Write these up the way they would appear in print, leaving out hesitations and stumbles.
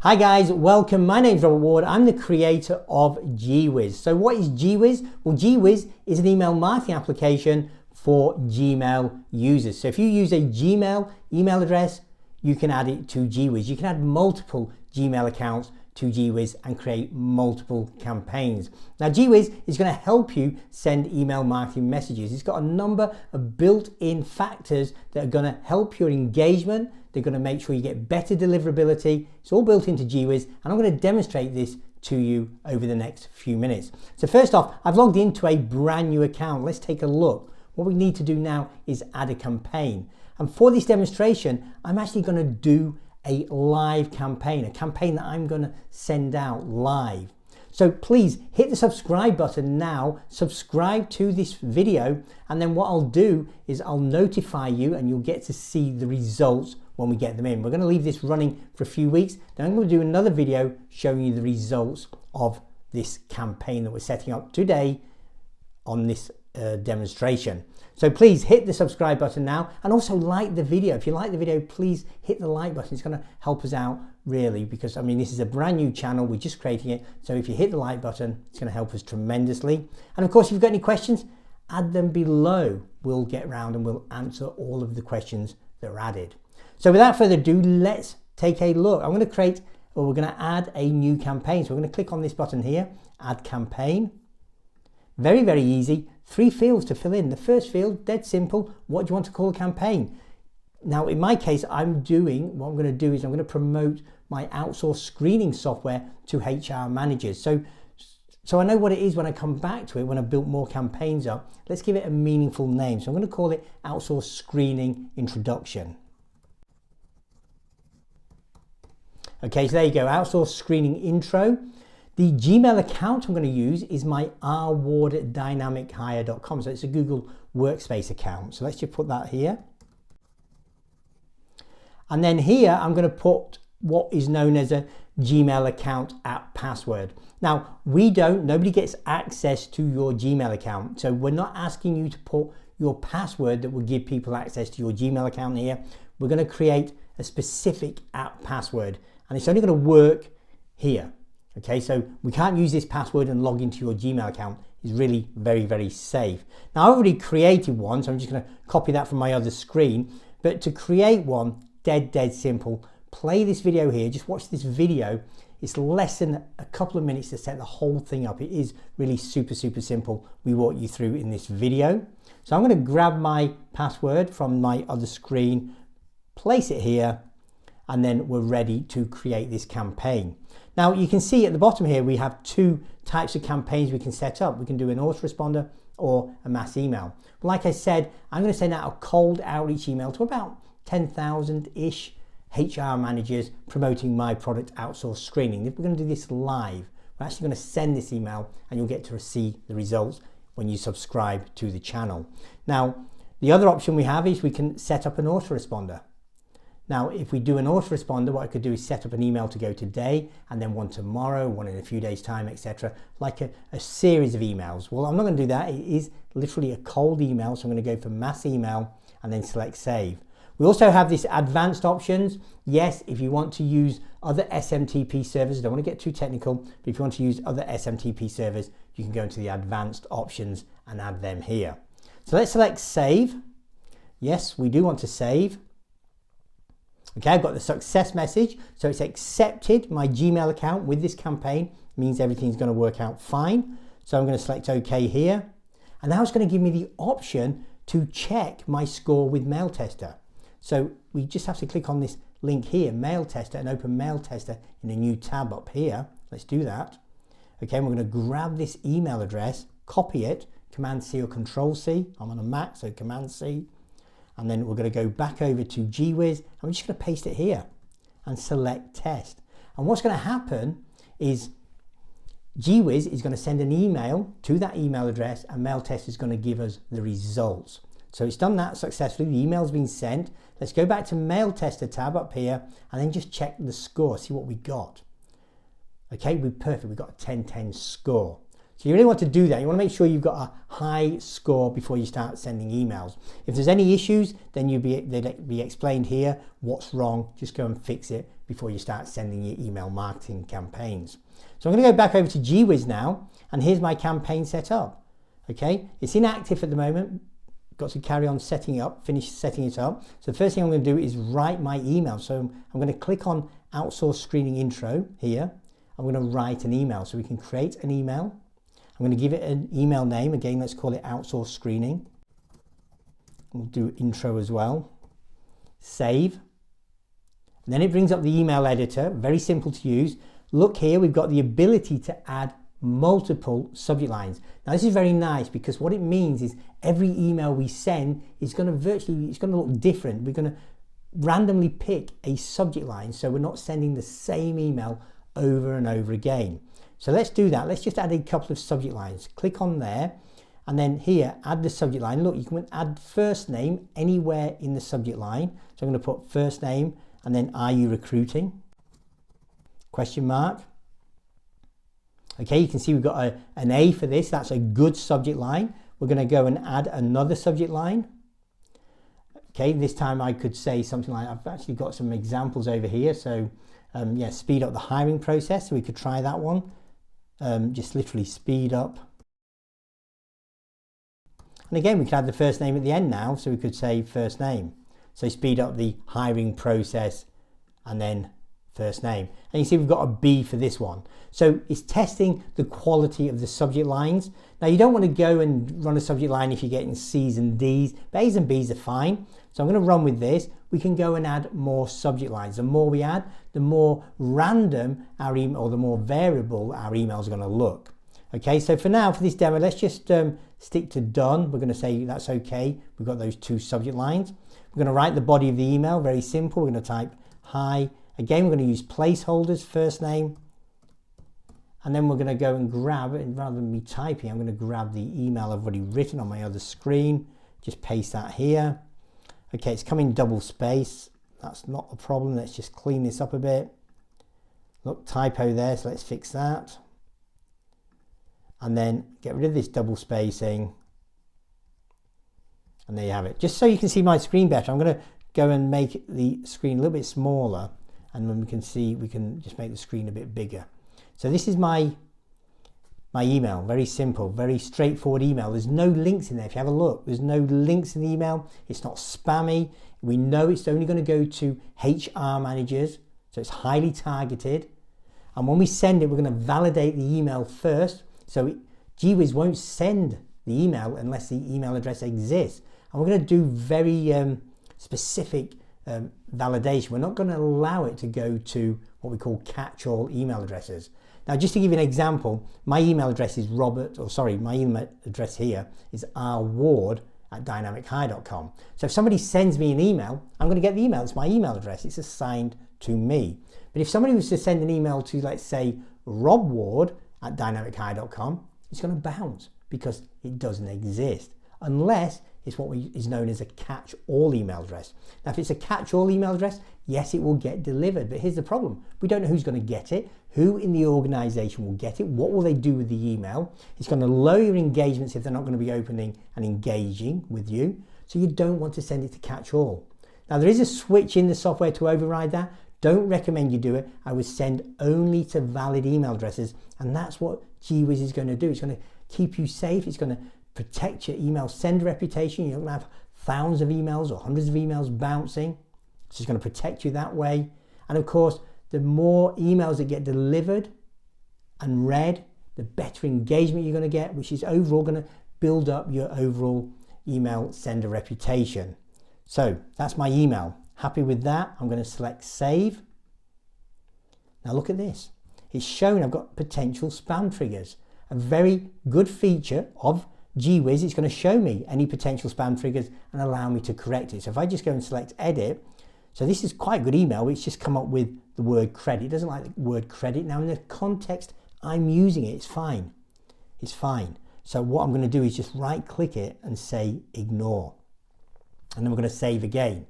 Hi guys, welcome. My name's Robert Ward. I'm the creator of GWiz. So what is GWiz? Well, GWiz is an email marketing application for Gmail users. So if you use a Gmail email address, you can add it to GWiz. You can add multiple Gmail accounts to GWiz and create multiple campaigns. Now GWiz is going to help you send email marketing messages. It's got a number of built-in factors that are going to help your engagement. They're going to make sure you get better deliverability. It's all built into GWiz, and I'm going to demonstrate this to you over the next few minutes. So first off, I've logged into a brand new account. Let's take a look. What we need to do now is add a campaign. And for this demonstration, I'm actually going to do a live campaign, a campaign that I'm going to send out live. So please hit the subscribe button now, subscribe to this video, and then what I'll do is I'll notify you and you'll get to see the results when we get them in. We're going to leave this running for a few weeks, then I'm going to do another video showing you the results of this campaign that we're setting up today on this demonstration. So please hit the subscribe button now, and also like the video. If you like the video, please hit the like button. It's going to help us out really, because I mean this is a brand new channel, we're just creating it. So if you hit the like button, it's going to help us tremendously. And of course, if you've got any questions, add them below. We'll get around and we'll answer all of the questions that are added. So without further ado, let's take a look. I'm going to create, or we're going to add a new campaign. So we're going to click on this button here, add campaign. Very, very easy. 3 fields to fill in. The first field, dead simple. What do you want to call a campaign? Now, in my case, what I'm going to do is I'm going to promote my outsourced screening software to HR managers. So I know what it is when I come back to it, when I've built more campaigns up. Let's give it a meaningful name. So I'm going to call it Outsourced Screening Introduction. Okay, so there you go, Outsourced Screening Intro. The Gmail account I'm going to use is my rwarddynamichire.com. So it's a Google Workspace account. So let's just put that here. And then here I'm going to put what is known as a Gmail account @ password. Now nobody gets access to your Gmail account. So we're not asking you to put your password that will give people access to your Gmail account here. We're going to create a specific @ password, and it's only going to work here. Okay, so we can't use this password and log into your Gmail account. It's really very, very safe. Now I've already created one, so I'm just going to copy that from my other screen. But to create one, dead simple. Play this video here, just watch this video. It's less than a couple of minutes to set the whole thing up. It is really super simple. We walk you through in this video. So I'm going to grab my password from my other screen, place it here, and then we're ready to create this campaign. Now you can see at the bottom here we have 2 types of campaigns we can set up. We can do an autoresponder or a mass email. Like I said, I'm going to send out a cold outreach email to about 10,000-ish HR managers promoting my product Outsourced Screening. We're going to do this live. We're actually going to send this email and you'll get to see the results when you subscribe to the channel. Now the other option we have is we can set up an autoresponder. Now, if we do an autoresponder, what I could do is set up an email to go today, and then one tomorrow, one in a few days' time, etc. Like a series of emails. Well, I'm not going to do that. It is literally a cold email, so I'm going to go for mass email and then select save. We also have this advanced options. Yes, if you want to use other SMTP servers, I don't want to get too technical, but if you want to use other SMTP servers, you can go into the advanced options and add them here. So let's select save. Yes, we do want to save. Okay, I've got the success message, so it's accepted my Gmail account with this campaign. It means everything's going to work out fine. So I'm going to select OK here, and now it's going to give me the option to check my score with Mailtester. So we just have to click on this link here, Mailtester, and open Mailtester in a new tab up here. Let's do that. Okay, and we're going to grab this email address, copy it, Command C or Control C. I'm on a Mac, so Command C. And then we're going to go back over to GWiz, and we're just going to paste it here and select test. And what's going to happen is GWiz is going to send an email to that email address, and Mailtester is going to give us the results. So it's done that successfully. The email's been sent. Let's go back to Mailtester tab up here and then just check the score, see what we got. Okay, we're perfect. We've got a 10-10 score. So you really want to do that. You want to make sure you've got a high score before you start sending emails. If there's any issues, then they'd be explained here. What's wrong? Just go and fix it before you start sending your email marketing campaigns. So I'm going to go back over to GWiz now, and here's my campaign set up. Okay, it's inactive at the moment. Got to carry on setting it up, finish setting it up. So the first thing I'm going to do is write my email. So I'm going to click on Outsource Screening Intro here. I'm going to write an email. So we can create an email. I'm going to give it an email name. Again, let's call it Outsource Screening. We'll do intro as well. Save. And then it brings up the email editor. Very simple to use. Look here, we've got the ability to add multiple subject lines. Now this is very nice because what it means is every email we send is going to look different. We're going to randomly pick a subject line, so we're not sending the same email over and over again. So let's do that. Let's just add a couple of subject lines. Click on there, and then here add the subject line. Look, you can add first name anywhere in the subject line. So I'm going to put first name and then are you recruiting? Question mark. Okay, you can see we've got an A for this. That's a good subject line. We're going to go and add another subject line. Okay, this time I could say something like, I've actually got some examples over here. So yeah, speed up the hiring process. So we could try that one. Just literally speed up. And again, we could add the first name at the end now. So we could say first name. So speed up the hiring process and then first name. And you see we've got a B for this one. So it's testing the quality of the subject lines. Now you don't want to go and run a subject line if you're getting C's and D's. But A's and B's are fine. So I'm going to run with this. We can go and add more subject lines. The more we add, the more random our email, or the more variable our email is going to look. Okay, so for now, for this demo, let's just stick to done. We're going to say that's okay. We've got those two subject lines. We're going to write the body of the email, very simple. We're going to type hi. Again, we're going to use placeholders, first name, and then we're going to go and grab, and rather than me typing, I'm going to grab the email I've already written on my other screen, just paste that here. Okay, it's coming double space. That's not a problem. Let's just clean this up a bit. Look, typo there, so let's fix that. And then get rid of this double spacing. And there you have it. Just so you can see my screen better, I'm going to go and make the screen a little bit smaller. And then we can see, we can just make the screen a bit bigger. So this is my email, very simple, very straightforward email. There's no links in there. If you have a look, there's no links in the email. It's not spammy. We know it's only going to go to HR managers. So it's highly targeted. And when we send it, we're going to validate the email first. So GWiz won't send the email unless the email address exists. And we're going to do very specific validation. We're not going to allow it to go to what we call catch-all email addresses. Now, just to give you an example, my email address is my email address here is rward@dynamichire.com. So if somebody sends me an email, I'm going to get the email. It's my email address. It's assigned to me. But if somebody was to send an email to, let's say, robward@dynamichire.com, it's going to bounce because it doesn't exist unless it's what is known as a catch-all email address. Now, if it's a catch-all email address, yes, it will get delivered. But here's the problem. We don't know who's going to get it, who in the organization will get it, what will they do with the email. It's going to lower your engagements if they're not going to be opening and engaging with you. So you don't want to send it to catch-all. Now, there is a switch in the software to override that. Don't recommend you do it. I would send only to valid email addresses, and that's what GWiz is going to do. It's going to keep you safe. It's going to protect your email sender reputation. You're not going to have thousands of emails or hundreds of emails bouncing. So it's going to protect you that way. And of course, the more emails that get delivered and read, the better engagement you're going to get, which is overall going to build up your overall email sender reputation. So that's my email. Happy with that. I'm going to select save. Now look at this. It's showing I've got potential spam triggers. A very good feature of GWiz. It's going to show me any potential spam triggers and allow me to correct it. So if I just go and select edit, so this is quite a good email. It's just come up with the word credit. It doesn't like the word credit. Now in the context I'm using it, it's fine. It's fine. So what I'm going to do is just right click it and say ignore. And then we're going to save again.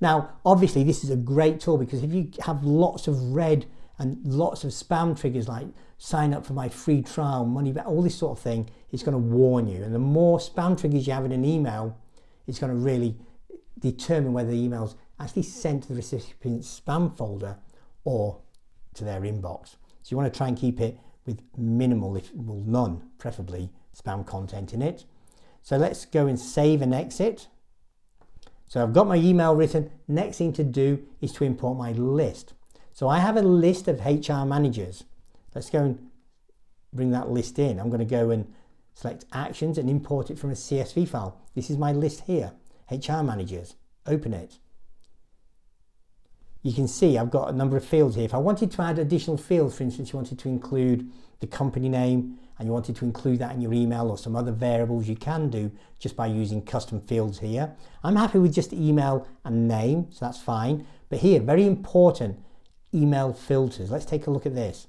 Now, obviously this is a great tool because if you have lots of red and lots of spam triggers like sign up for my free trial, money back, all this sort of thing, it's going to warn you. And the more spam triggers you have in an email, it's going to really determine whether the email's actually sent to the recipient's spam folder or to their inbox. So you want to try and keep it with minimal, none, preferably spam content in it. So let's go and save and exit. So I've got my email written. Next thing to do is to import my list. So I have a list of HR managers. Let's go and bring that list in. I'm going to go and select actions and import it from a CSV file. This is my list here, HR managers. Open it. You can see I've got a number of fields here. If I wanted to add additional fields, for instance, you wanted to include the company name and you wanted to include that in your email or some other variables, you can do just by using custom fields here. I'm happy with just email and name, so that's fine. But here, very important, email filters. Let's take a look at this.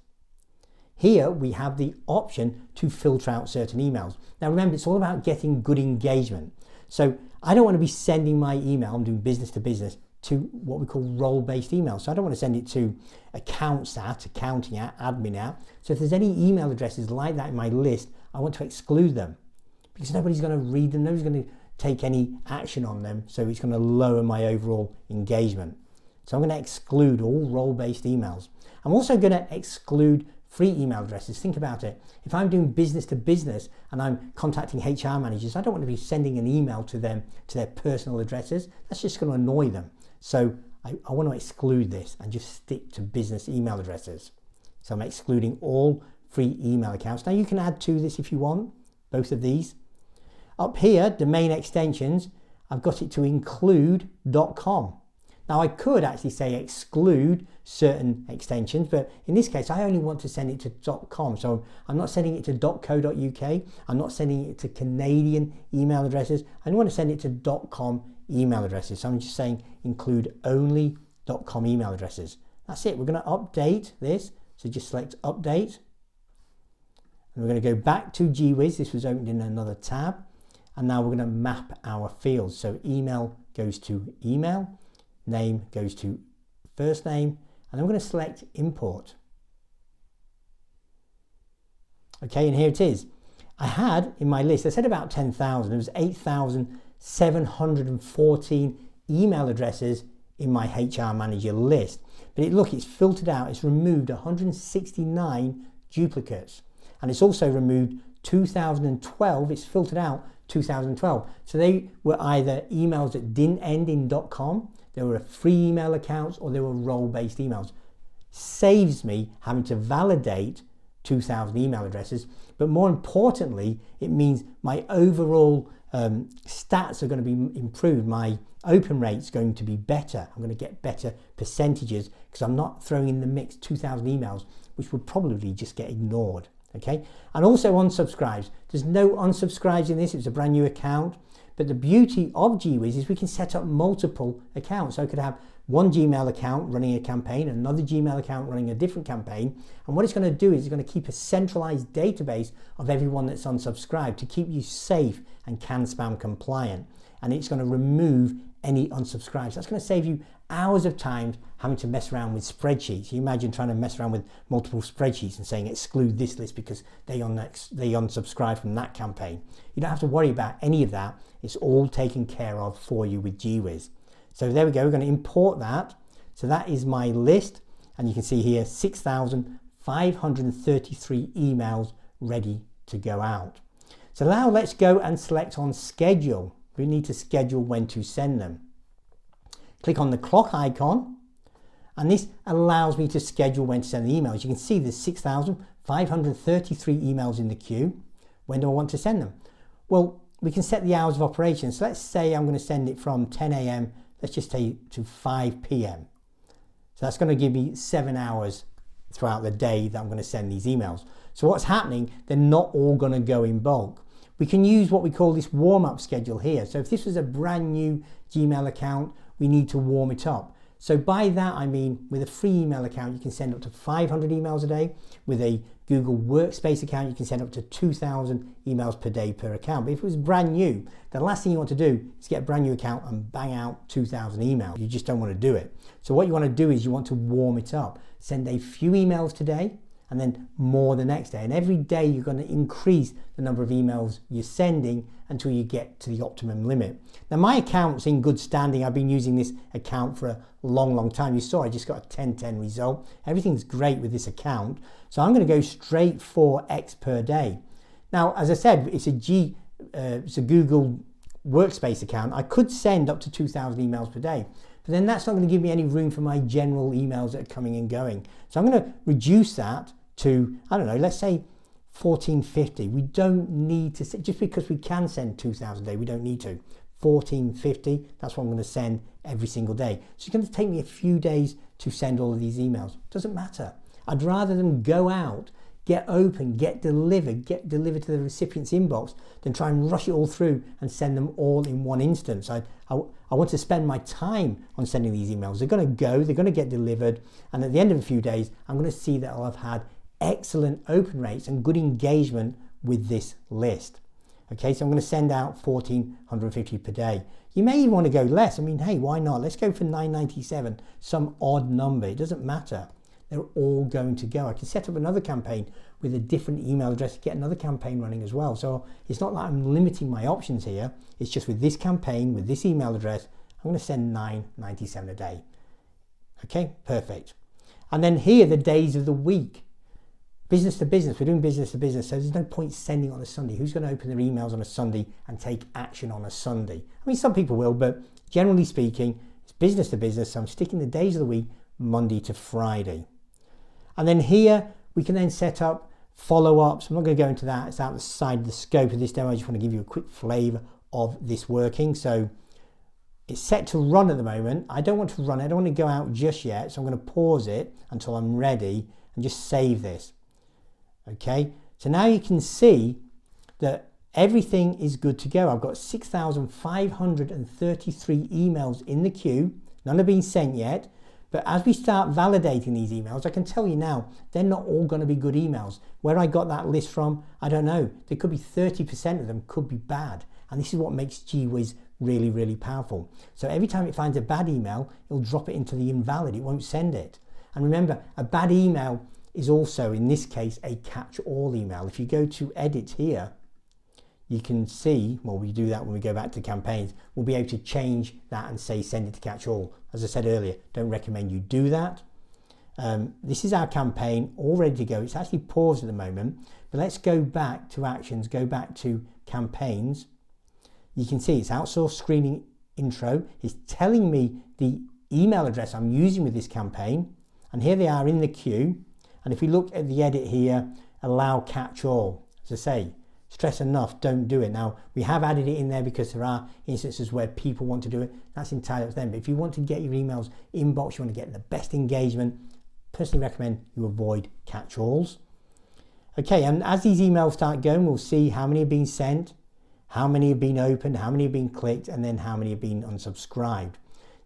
Here we have the option to filter out certain emails. Now remember, it's all about getting good engagement. So I don't want to be sending my email, I'm doing business to business, to what we call role-based emails. So I don't want to send it to accounts at, accounting at, admin at. So if there's any email addresses like that in my list, I want to exclude them because nobody's going to read them, nobody's going to take any action on them. So it's going to lower my overall engagement. So I'm going to exclude all role-based emails. I'm also going to exclude free email addresses. Think about it. If I'm doing business to business and I'm contacting HR managers, I don't want to be sending an email to them to their personal addresses. That's just going to annoy them. So I want to exclude this and just stick to business email addresses. So I'm excluding all free email accounts. Now you can add to this if you want, both of these. Up here, domain extensions, I've got it to include .com. Now I could actually say exclude certain extensions, but in this case I only want to send it to .com. So I'm not sending it to .co.uk, I'm not sending it to Canadian email addresses, I want to send it to .com email addresses. So I'm just saying include only .com email addresses. That's it. We're going to update this. So just select update. And we're going to go back to GWiz. This was opened in another tab. And now we're going to map our fields. So email goes to email, name goes to first name, and I'm going to select import. Okay, and here it is. I had in my list, I said about 10,000, it was 8,714 email addresses in my HR manager list. But look, it's filtered out, it's removed 169 duplicates. And it's also removed 2012, it's filtered out 2012. So they were either emails that didn't end in .com, they were free email accounts, or they were role-based emails. Saves me having to validate 2,000 email addresses, but more importantly, it means my overall stats are going to be improved. My open rate's going to be better. I'm going to get better percentages because I'm not throwing in the mix 2,000 emails, which would probably just get ignored. Okay, and also unsubscribes. There's no unsubscribes in this. It's a brand new account. But the beauty of GWiz is we can set up multiple accounts. So I could have one Gmail account running a campaign, another Gmail account running a different campaign. And what it's going to do is it's going to keep a centralized database of everyone that's unsubscribed to keep you safe and CAN spam compliant. And it's going to remove any unsubscribes. That's going to save you hours of time having to mess around with spreadsheets. You imagine trying to mess around with multiple spreadsheets and saying exclude this list because they unsubscribe from that campaign. You don't have to worry about any of that. It's all taken care of for you with GWiz. So there we go, we're going to import that. So that is my list, and you can see here 6,533 emails ready to go out. So now let's go and select on schedule. We need to schedule when to send them. Click on the clock icon, and this allows me to schedule when to send the emails. You can see there's 6,533 emails in the queue. When do I want to send them? Well, we can set the hours of operation. So let's say I'm going to send it from 10 a.m. let's just say to 5 p.m. So that's going to give me 7 hours throughout the day that I'm going to send these emails. So what's happening, they're not all going to go in bulk. We can use what we call this warm-up schedule here. So if this was a brand new Gmail account, we need to warm it up. So by that I mean with a free email account you can send up to 500 emails a day. With a Google Workspace account you can send up to 2,000 emails per day per account. But if it was brand new, the last thing you want to do is get a brand new account and bang out 2,000 emails. You just don't want to do it. So what you want to do is you want to warm it up. Send a few emails today and then more the next day. And every day you're going to increase the number of emails you're sending until you get to the optimum limit. Now my account's in good standing. I've been using this account for a long time. You saw I just got a 10/10 result. Everything's great with this account. So I'm going to go straight for X per day. Now, as I said, it's a Google Workspace account. I could send up to 2,000 emails per day, but then that's not going to give me any room for my general emails that are coming and going. So I'm going to reduce that to, I don't know, let's say 1450. We don't need to, just because we can send 2,000 a day, we don't need to. 1450, that's what I'm going to send every single day. So it's going to take me a few days to send all of these emails. Doesn't matter. I'd rather them go out, get open, get delivered to the recipient's inbox than try and rush it all through and send them all in one instance. I want to spend my time on sending these emails. They're going to go, they're going to get delivered, and at the end of a few days, I'm going to see that I'll have had excellent open rates and good engagement with this list. Okay, so I'm going to send out 1,450 per day. You may even want to go less. I mean, hey, why not? Let's go for 997, some odd number. It doesn't matter. They're all going to go. I can set up another campaign with a different email address to get another campaign running as well. So it's not like I'm limiting my options here. It's just with this campaign, with this email address, I'm going to send 997 a day. Okay, perfect. And then here, the days of the week. Business to business, we're doing business to business, so there's no point sending on a Sunday. Who's going to open their emails on a Sunday and take action on a Sunday? I mean, some people will, but generally speaking, it's business to business, so I'm sticking the days of the week, Monday to Friday. And then here, we can then set up follow-ups. I'm not going to go into that. It's outside the scope of this demo. I just want to give you a quick flavor of this working. So it's set to run at the moment. I don't want to run it. I don't want to go out just yet. So I'm going to pause it until I'm ready and just save this. Okay, so now you can see that everything is good to go. I've got 6,533 emails in the queue. None have been sent yet, but as we start validating these emails, I can tell you now, they're not all going to be good emails. Where I got that list from, I don't know. There could be 30% of them could be bad. And this is what makes GWiz really, really powerful. So every time it finds a bad email, it'll drop it into the invalid. It won't send it. And remember, a bad email is also, in this case, a catch-all email. If you go to edit here, you can see, well, we do that when we go back to campaigns, we'll be able to change that and say send it to catch-all. As I said earlier, don't recommend you do that. This is our campaign all ready to go. It's actually paused at the moment, but let's go back to actions, go back to campaigns. You can see it's outsourced screening intro. It's telling me the email address I'm using with this campaign, and here they are in the queue. And if we look at the edit here, allow catch-all, as I say, stress enough, don't do it. Now, we have added it in there because there are instances where people want to do it. That's entirely up to them. But if you want to get your emails inbox, you want to get the best engagement, personally recommend you avoid catch-alls. Okay, and as these emails start going, we'll see how many have been sent, how many have been opened, how many have been clicked, and then how many have been unsubscribed.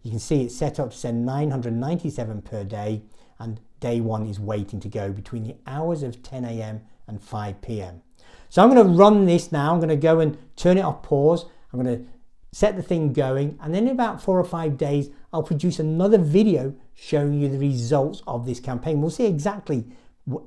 You can see it's set up to send 997 per day, and day one is waiting to go between the hours of 10 a.m. and 5 p.m. So I'm going to run this now. I'm going to go and turn it off pause. I'm going to set the thing going, and then in about 4 or 5 days, I'll produce another video showing you the results of this campaign. We'll see exactly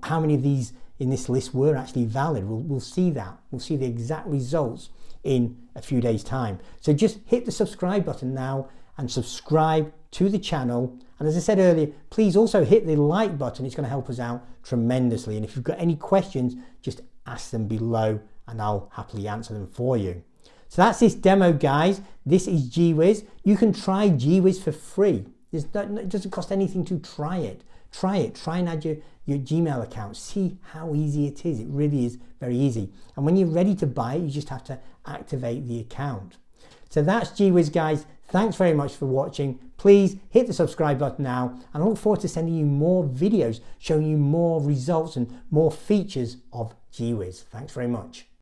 how many of these in this list were actually valid. We'll see that. We'll see the exact results in a few days' time. So just hit the subscribe button now and subscribe to the channel. And as I said earlier, please also hit the like button. It's going to help us out tremendously. And if you've got any questions, just ask them below and I'll happily answer them for you. So that's this demo, guys. This is GWiz. You can try GWiz for free. It doesn't cost anything to try it. Try it. Try and add your Gmail account. See how easy it is. It really is very easy. And when you're ready to buy it, you just have to activate the account. So that's GWiz, guys. Thanks very much for watching. Please hit the subscribe button now, and I look forward to sending you more videos showing you more results and more features of GWiz. Thanks very much.